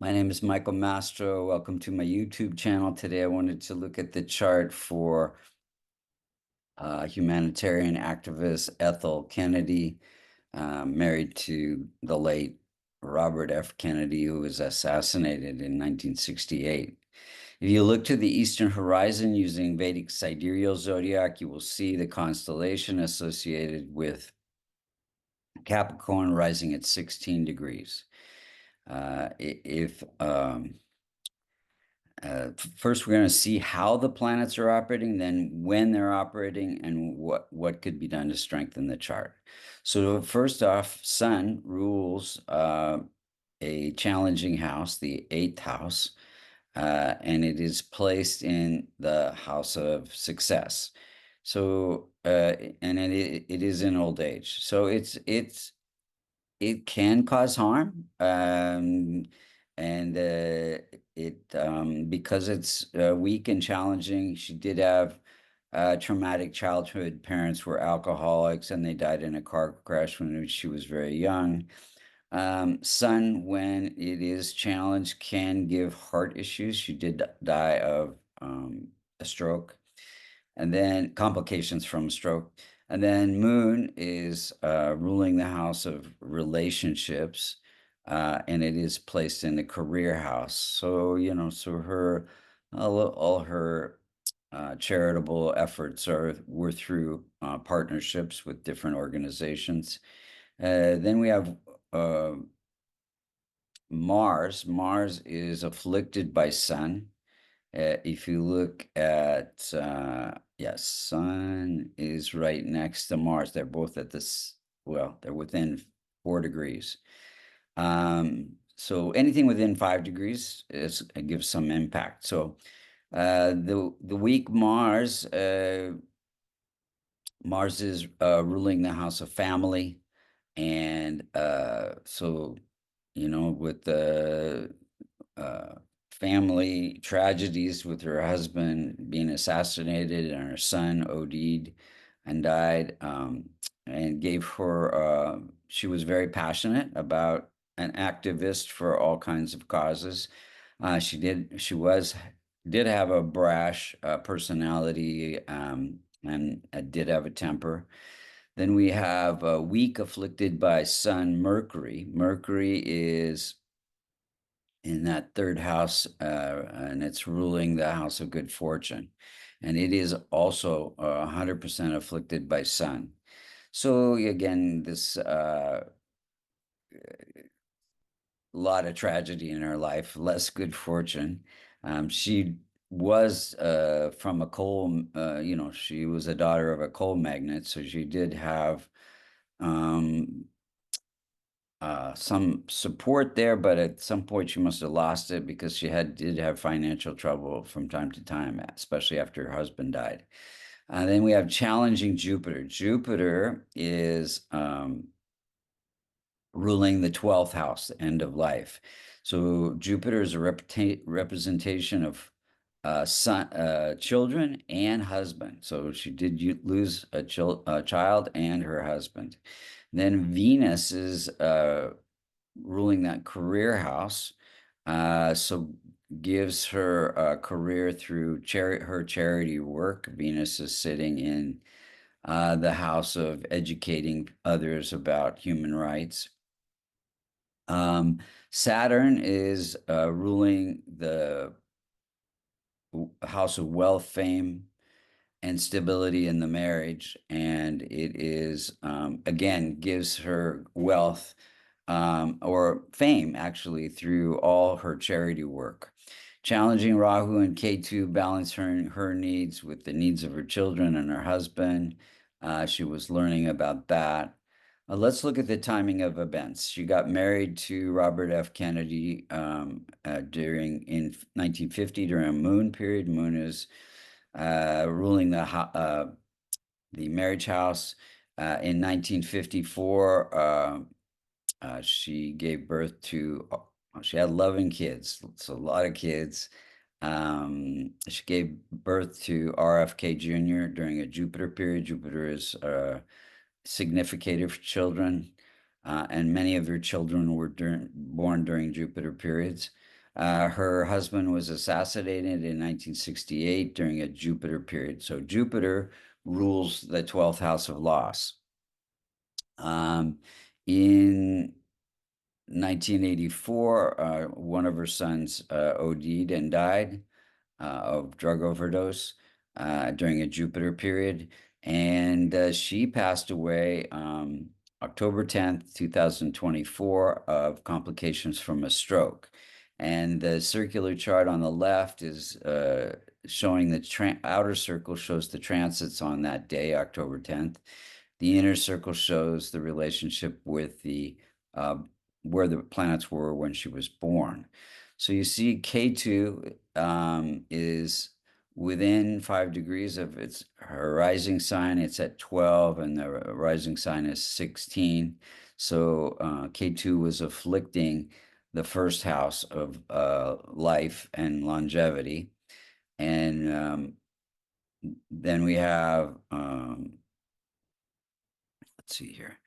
My name is Michael Mastro. Welcome to my YouTube channel. Today I wanted to look at the chart for humanitarian activist Ethel Kennedy, married to the late Robert F. Kennedy, who was assassinated in 1968. If you look to the eastern horizon using Vedic sidereal zodiac, you will see the constellation associated with Capricorn rising at 16 degrees. If First, we're going to see how the planets are operating, then when they're operating, and what could be done to strengthen the chart. So first off, Sun rules a challenging house, the eighth house, and it is placed in the house of success. So, and it is in old age. So it can cause harm, and because it's weak and challenging. She did have traumatic childhood. Parents were alcoholics, and they died in a car crash when she was very young. Sun, when it is challenged, can give heart issues. She did die of a stroke, and then complications from stroke. And then Moon is ruling the house of relationships, and it is placed in the career house. So, so all her charitable efforts were through partnerships with different organizations. Then we have Mars. Mars is afflicted by Sun. If you look at, yes, Sun is right next to Mars. They're both at this, well, they're within 4 degrees. So anything within 5 degrees gives some impact. So the weak Mars, Mars is ruling the house of family, and so with the family tragedies, with her husband being assassinated and her son OD'd and died, and gave her, she was very passionate about an activist for all kinds of causes. She did have a brash personality, and did have a temper. Then we have a weak afflicted by Sun Mercury. Mercury is in that third house, and it's ruling the house of good fortune. And it is also 100% afflicted by Sun. So again, this lot of tragedy in her life, less good fortune. She was from a coal, she was a daughter of a coal magnate, so she did have um, some support there, but at some point she must have lost it because she did have financial trouble from time to time, especially after her husband died. Then we have challenging Jupiter. Jupiter is ruling the 12th house, the end of life. So Jupiter is a representation of children and husband. So she did lose a child and her husband. Then Venus is ruling that career house. So gives her a career through her charity work. Venus is sitting in the house of educating others about human rights. Saturn is ruling the house of wealth, fame, and stability in the marriage. And it is, again, gives her wealth, or fame, actually, through all her charity work. Challenging Rahu and Ketu balance her needs with the needs of her children and her husband. She was learning about that. Let's look at the timing of events. She got married to Robert F. Kennedy in 1950 during a moon period. Moon is ruling the marriage house. In 1954, she gave birth to, she had 11 kids. It's a lot of kids. She gave birth to RFK Jr. during a Jupiter period. Jupiter is significative for children, and many of her children were born during Jupiter periods. Her husband was assassinated in 1968 during a Jupiter period. So Jupiter rules the 12th house of loss. In 1984, one of her sons OD'd and died of drug overdose during a Jupiter period. And she passed away October 10th, 2024, of complications from a stroke. And the circular chart on the left is showing the outer circle shows the transits on that day, October 10th. The inner circle shows the relationship with the where the planets were when she was born. So you see K2 is within 5 degrees of her rising sign. It's at 12 and the rising sign is 16. So K2 was afflicting the first house of life and longevity. And then we have, let's see here.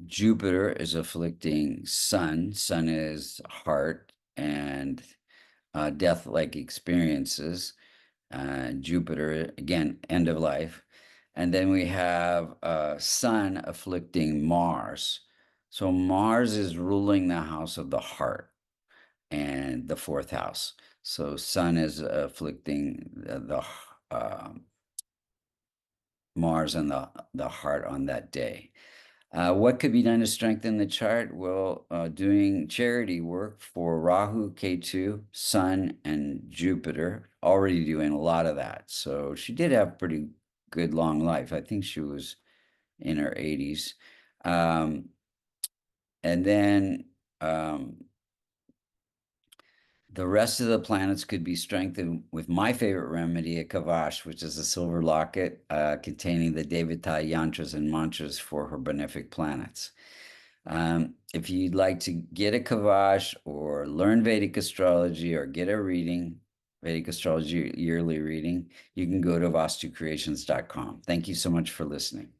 Jupiter is afflicting Sun. Sun is heart and death-like experiences. Jupiter, again, end of life. And then we have Sun afflicting Mars. So Mars is ruling the house of the heart and the fourth house. So Sun is afflicting the Mars and the heart on that day. What could be done to strengthen the chart? Well, doing charity work for Rahu, K2, Sun, and Jupiter, already doing a lot of that. So she did have pretty good long life. I think she was in her 80s. And then the rest of the planets could be strengthened with my favorite remedy, a kavash, which is a silver locket containing the Devata yantras and mantras for her benefic planets. If you'd like to get a kavash or learn Vedic astrology or get a reading, Vedic astrology yearly reading, you can go to vastucreations.com. Thank you so much for listening.